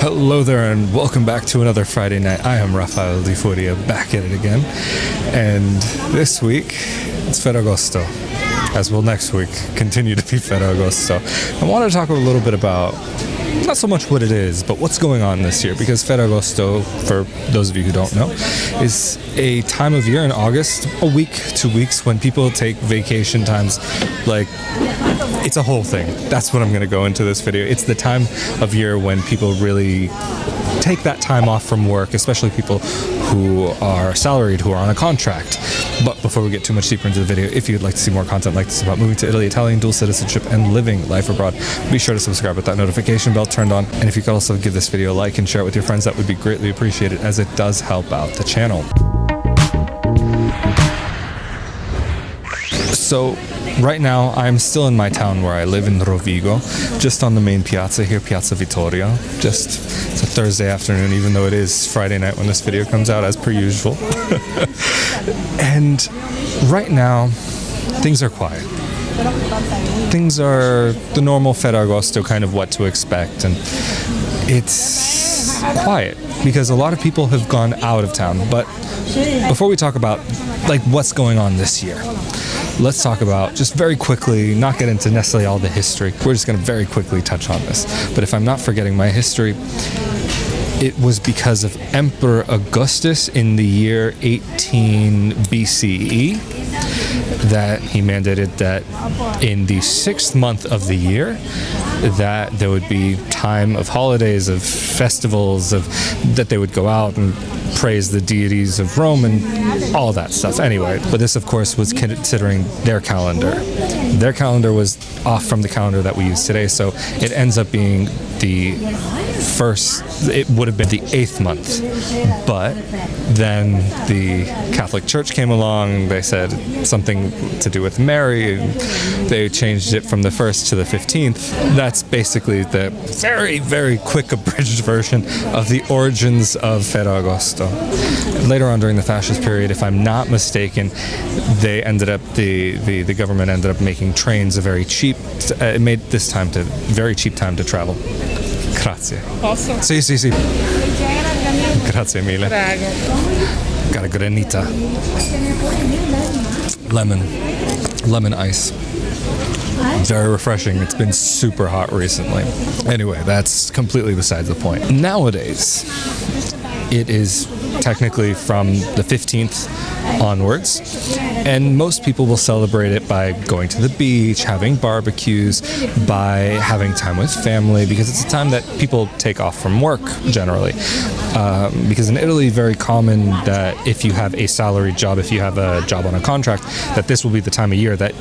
Hello there and welcome back to another Friday night. I am Rafael di Furia, back at it again. And this week, it's Ferragosto, as will next week continue to be Ferragosto. I want to talk a little bit about, not so much what it is, but what's going on this year. Because Ferragosto, for those of you who don't know, is a time of year in August, a week, 2 weeks, when people take vacation times. Like, it's a whole thing. That's what I'm going to go into this video. It's the time of year when people really take that time off from work, especially people who are salaried, who are on a contract. But before we get too much deeper into the video, if you'd like to see more content like this about moving to Italy, Italian dual citizenship, and living life abroad, be sure to subscribe with that notification bell turned on. And if you could also give this video a like and share it with your friends, that would be greatly appreciated, as it does help out the channel. So right now, I'm still in my town where I live in Rovigo, just on the main piazza here, Piazza Vittoria. It's a Thursday afternoon, even though it is Friday night when this video comes out, as per usual. And right now, things are quiet. Things are the normal Ferragosto, kind of what to expect, and it's quiet because a lot of people have gone out of town. But before we talk about like what's going on this year, let's talk about, just very quickly, not get into necessarily all the history. We're just going to very quickly touch on this. But if I'm not forgetting my history, it was because of Emperor Augustus in the year 18 BCE that he mandated that in the 6th month of the year that there would be time of holidays, of festivals, that they would go out and praise the deities of Rome and all that stuff. Anyway, but this of course was considering their calendar. Their calendar was off from the calendar that we use today, so it ends up being it would have been the 8th month. But then the Catholic Church came along, they said something to do with Mary, and they changed it from the 1st to the 15th. That's basically the very, very quick abridged version of the origins of Ferragosto. Later on during the fascist period, if I'm not mistaken, they ended up, the government ended up making trains a very cheap, it made this time to, very cheap time to travel. Grazie. Posso? Sì. Grazie mille. Prego. Got a granita. Lemon ice. Very refreshing. It's been super hot recently. Anyway, that's completely besides the point. Nowadays, it is technically from the 15th onwards, and most people will celebrate it by going to the beach, having barbecues, by having time with family, because it's a time that people take off from work generally. Because in Italy, very common that if you have a salaried job, if you have a job on a contract, that this will be the time of year that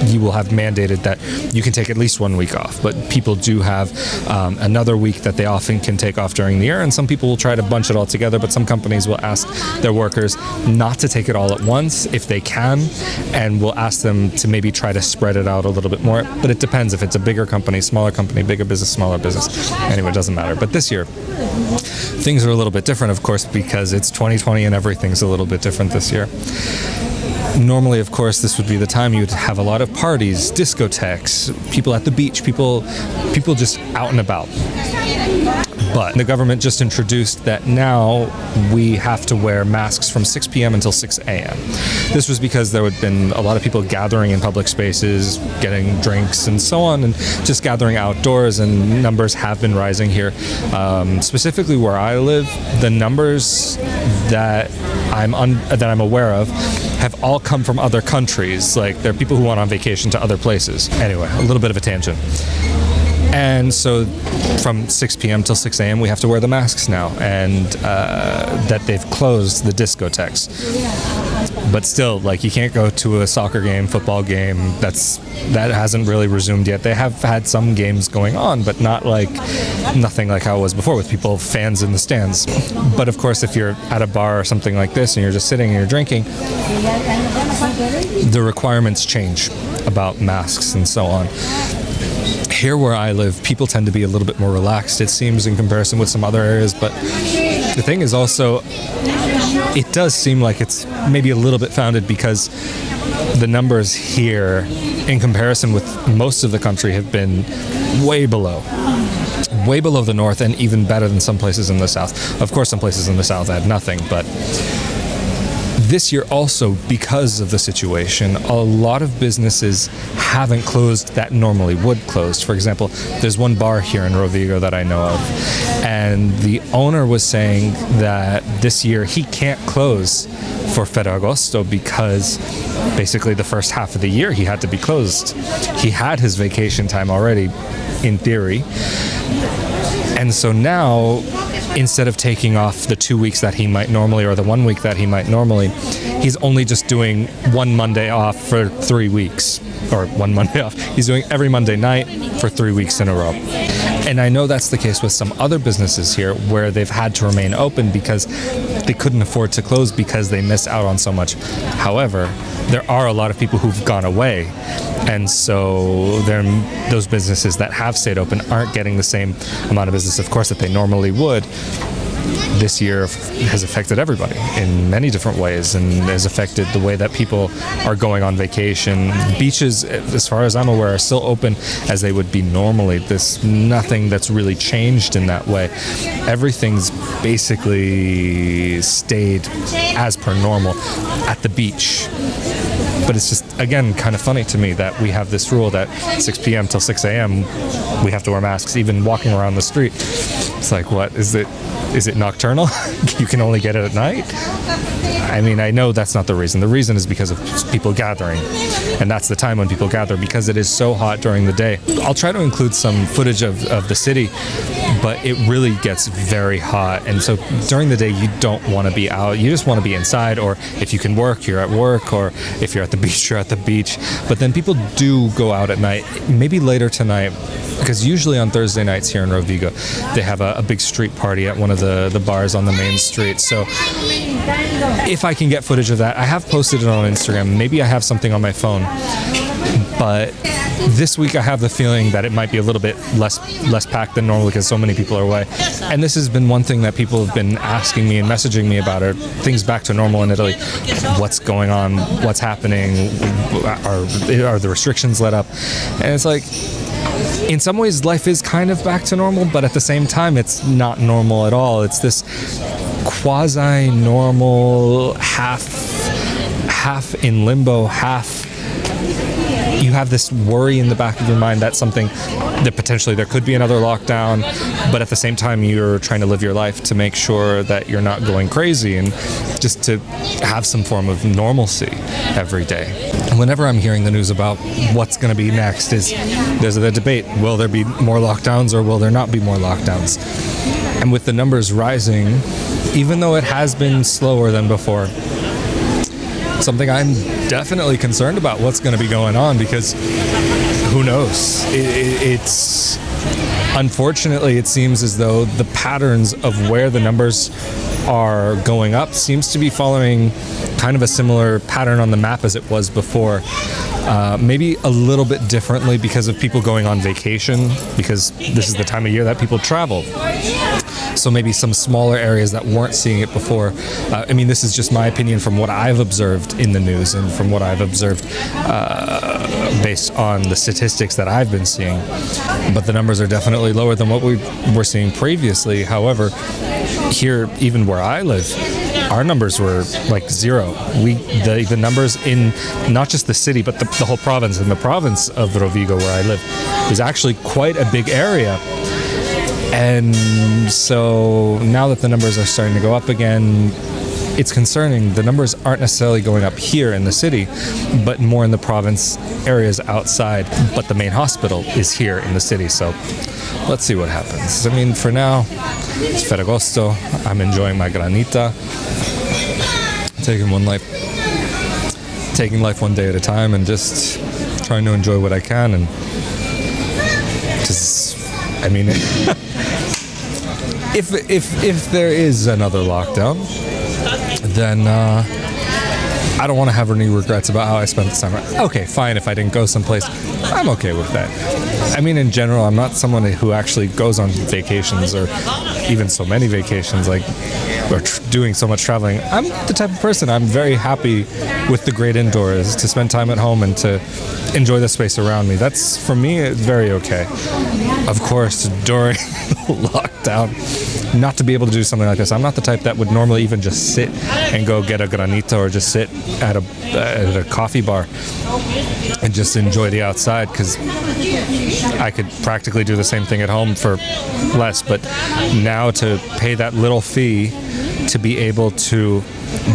you will have mandated that you can take at least 1 week off. But people do have another week that they often can take off during the year, and some people will try to bunch it all together, but some companies will ask their workers not to take it all at once if they can, and will ask them to maybe try to spread it out a little bit more. But it depends if it's a bigger company, smaller company, bigger business, smaller business. Anyway, it doesn't matter. But this year, things are a little bit different, of course, because it's 2020 and everything's a little bit different this year. Normally, of course, this would be the time you'd have a lot of parties, discotheques, people at the beach, people just out and about. But the government just introduced that now we have to wear masks from 6 p.m. until 6 a.m. This was because there had been a lot of people gathering in public spaces, getting drinks and so on, and just gathering outdoors, and numbers have been rising here. Specifically where I live, the numbers that I'm aware of have all come from other countries. Like, there are people who went on vacation to other places. Anyway, a little bit of a tangent. And so from 6 p.m. till 6 a.m. we have to wear the masks now, and that they've closed the discotheques. But still, like, you can't go to a soccer game, football game. That hasn't really resumed yet. They have had some games going on, but nothing like how it was before, with fans in the stands. But of course, if you're at a bar or something like this and you're just sitting and you're drinking, the requirements change about masks and so on. Here where I live, people tend to be a little bit more relaxed, it seems, in comparison with some other areas. But the thing is also, it does seem like it's maybe a little bit founded because the numbers here, in comparison with most of the country, have been way below way below the north and even better than some places in the south. Of course, some places in the south had nothing, but this year also, because of the situation, a lot of businesses haven't closed that normally would close. For example, there's one bar here in Rovigo that I know of, and the owner was saying that this year he can't close for Ferragosto because basically the first half of the year he had to be closed. He had his vacation time already, in theory. And so now, instead of taking off the 2 weeks that he might normally, or the 1 week that he might normally, he's only just doing one Monday off for 3 weeks, or one Monday off. He's doing every Monday night for 3 weeks in a row. And I know that's the case with some other businesses here where they've had to remain open because they couldn't afford to close because they miss out on so much. However, there are a lot of people who've gone away. And so those businesses that have stayed open aren't getting the same amount of business, of course, that they normally would. This year has affected everybody in many different ways and has affected the way that people are going on vacation. Beaches, as far as I'm aware, are still open as they would be normally. There's nothing that's really changed in that way. Everything's basically stayed as per normal at the beach. But it's just, again, kind of funny to me that we have this rule that 6 p.m. till 6 a.m. we have to wear masks, even walking around the street. It's like, what? Is it nocturnal? You can only get it at night? I mean, I know that's not the reason. The reason is because of people gathering. And that's the time when people gather because it is so hot during the day. I'll try to include some footage of the city, but it really gets very hot. And so during the day, you don't want to be out. You just want to be inside, or if you can work, you're at work, or if you're at the beach, you're at the beach. But then people do go out at night, maybe later tonight, because usually on Thursday nights here in Rovigo, they have a big street party at one of the bars on the main street. So if I can get footage of that, I have posted it on Instagram. Maybe I have something on my phone. But this week I have the feeling that it might be a little bit less packed than normal because so many people are away. And this has been one thing that people have been asking me and messaging me about, are things back to normal in Italy. What's going on? What's happening? Are the restrictions let up? And it's like, in some ways life is kind of back to normal, but at the same time it's not normal at all. It's this quasi-normal, half in limbo, half you have this worry in the back of your mind that potentially there could be another lockdown, but at the same time you're trying to live your life to make sure that you're not going crazy and just to have some form of normalcy every day. And whenever I'm hearing the news about what's going to be next, there's the debate, will there be more lockdowns or will there not be more lockdowns? And with the numbers rising, even though it has been slower than before, something I'm definitely concerned about what's going to be going on, because who knows? It's unfortunately, it seems as though the patterns of where the numbers are going up seems to be following kind of a similar pattern on the map as it was before. Maybe a little bit differently because of people going on vacation, because this is the time of year that people travel. So maybe some smaller areas that weren't seeing it before. I mean, this is just my opinion from what I've observed in the news and from what I've observed based on the statistics that I've been seeing. But the numbers are definitely lower than what we were seeing previously. However, here, even where I live, our numbers were like zero. The numbers in not just the city, but the whole province. And the province of Rovigo, where I live, is actually quite a big area. And so now that the numbers are starting to go up again, it's concerning. The numbers aren't necessarily going up here in the city, but more in the province areas outside. But the main hospital is here in the city, so let's see what happens. I mean, for now, it's Ferragosto. I'm enjoying my granita. Taking life one day at a time and just trying to enjoy what I can. And just, I mean, if there is another lockdown, then I don't want to have any regrets about how I spent this time. Okay, fine, if I didn't go someplace, I'm okay with that. I mean, in general, I'm not someone who actually goes on vacations or even so many vacations, or doing so much traveling. I'm the type of person, I'm very happy with the great indoors, to spend time at home and to enjoy the space around me. That's, for me, very okay. of course, during lockdown, not to be able to do something like this. I'm not the type that would normally even just sit and go get a granita or just sit at a coffee bar and just enjoy the outside, because I could practically do the same thing at home for less. But now to pay that little fee to be able to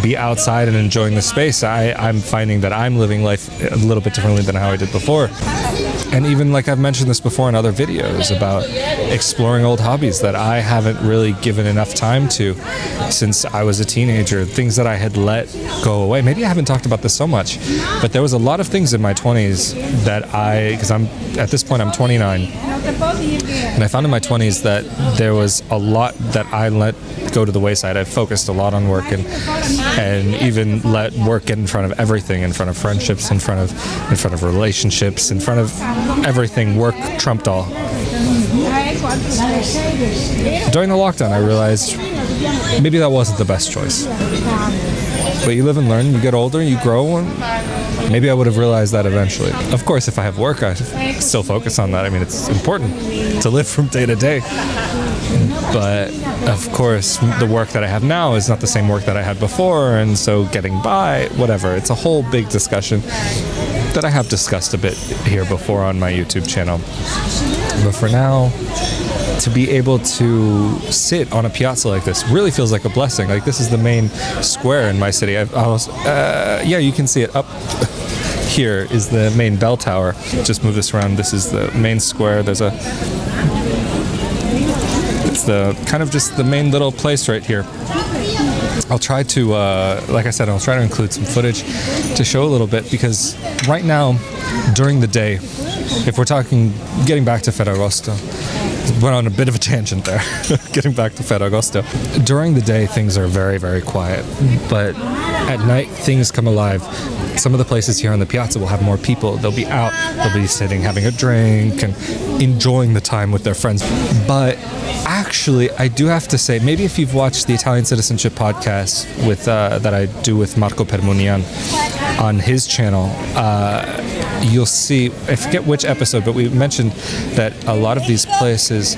be outside and enjoying the space, I'm finding that I'm living life a little bit differently than how I did before. And even like I've mentioned this before in other videos about exploring old hobbies that I haven't really given enough time to since I was a teenager, things that I had let go away. Maybe I haven't talked about this so much, but there was a lot of things in my 20s that because at this point I'm 29, and I found in my 20s that there was a lot that I let go to the wayside. I focused a lot on work and even let work get in front of everything, in front of friendships, in front of relationships, in front of everything. Work trumped all. During the lockdown, I realized maybe that wasn't the best choice. But you live and learn, you get older, you grow, and maybe I would have realized that eventually. Of course, if I have work, I still focus on that. I mean, it's important to live from day to day. But of course, the work that I have now is not the same work that I had before, and so getting by, whatever. It's a whole big discussion that I have discussed a bit here before on my YouTube channel. But for now, to be able to sit on a piazza like this really feels like a blessing. Like, this is the main square in my city. Yeah, you can see it up here is the main bell tower. Just move this around. This is the main square. It's the kind of just the main little place right here. I'll try to, like I said, I'll try to include some footage to show a little bit, because right now, during the day, if we're talking, getting back to Ferragosto, went on a bit of a tangent there, getting back to Ferragosto. During the day, things are very, very quiet, but at night, things come alive. Some of the places here on the piazza will have more people. They'll be out, they'll be sitting, having a drink, and enjoying the time with their friends. But actually, I do have to say, maybe if you've watched the Italian Citizenship podcast with that I do with Marco Permunian on his channel, you'll see, I forget which episode, but we mentioned that a lot of these places,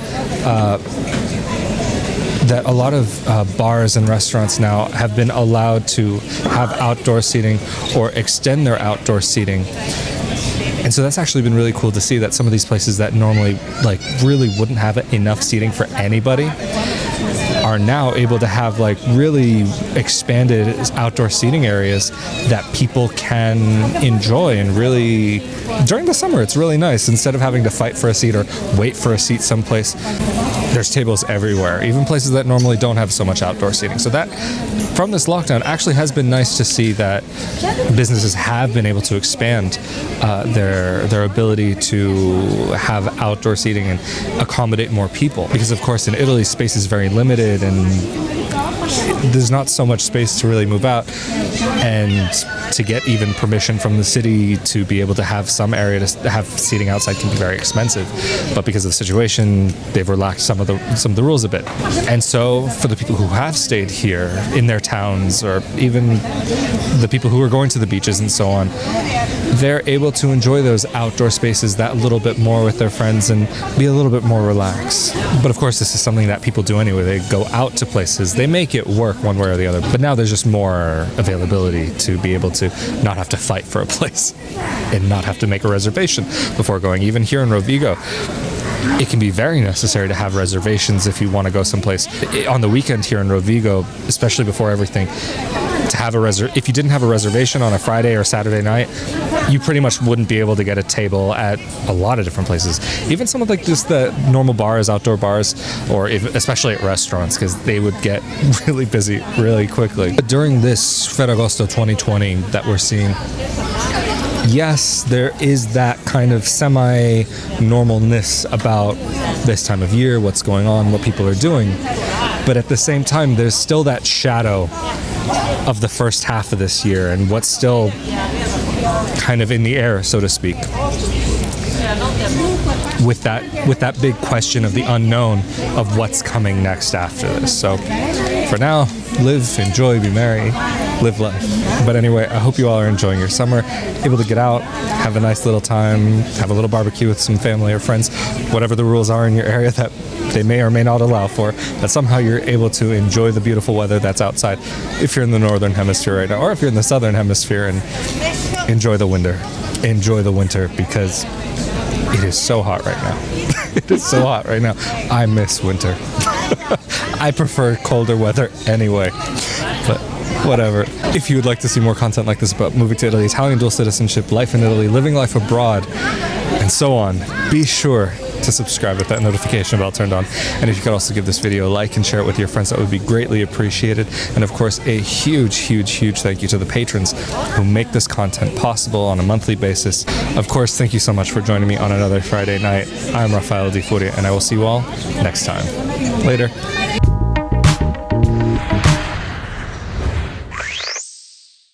that a lot of bars and restaurants now have been allowed to have outdoor seating or extend their outdoor seating. And so that's actually been really cool to see that some of these places that normally like really wouldn't have enough seating for anybody are now able to have like really expanded outdoor seating areas that people can enjoy. And really, during the summer, it's really nice. Instead of having to fight for a seat or wait for a seat someplace, there's tables everywhere, even places that normally don't have so much outdoor seating. So that, from this lockdown, actually has been nice to see that businesses have been able to expand their ability to have outdoor seating and accommodate more people. Because of course in Italy, space is very limited and there's not so much space to really move out, and to get even permission from the city to be able to have some area to have seating outside can be very expensive. But because of the situation, they've relaxed some of the rules a bit. And so for the people who have stayed here in their towns, or even the people who are going to the beaches and so on, they're able to enjoy those outdoor spaces that little bit more with their friends and be a little bit more relaxed. But of course, this is something that people do anyway. They go out to places, they make it work one way or the other. But now there's just more availability to be able to not have to fight for a place and not have to make a reservation before going. Even here in Rovigo, it can be very necessary to have reservations if you want to go someplace. On the weekend here in Rovigo, especially before everything, to have if you didn't have a reservation on a Friday or Saturday night, you pretty much wouldn't be able to get a table at a lot of different places. Even some of like just the normal bars, outdoor bars, or especially at restaurants, because they would get really busy really quickly. But during this Ferragosto 2020 that we're seeing, yes, there is that kind of semi-normalness about this time of year, what's going on, what people are doing. But at the same time, there's still that shadow of the first half of this year and what's still kind of in the air, so to speak. With that big question of the unknown of what's coming next after this. So for now, live, enjoy, be merry. live life. But anyway, I hope you all are enjoying your summer, able to get out, have a nice little time, have a little barbecue with some family or friends, whatever the rules are in your area that they may or may not allow for, that somehow you're able to enjoy the beautiful weather that's outside if you're in the northern hemisphere right now, or if you're in the southern hemisphere, and enjoy the winter. Enjoy the winter, because it is so hot right now. It is so hot right now. I miss winter. I prefer colder weather anyway, but whatever. If you would like to see more content like this about moving to Italy, Italian dual citizenship, life in Italy, living life abroad, and so on, be sure to subscribe with that notification bell turned on. And if you could also give this video a like and share it with your friends, that would be greatly appreciated. And of course, a huge, huge, huge thank you to the patrons who make this content possible on a monthly basis. Of course, thank you so much for joining me on another Friday night. I'm Rafael di Furia, and I will see you all next time. Later.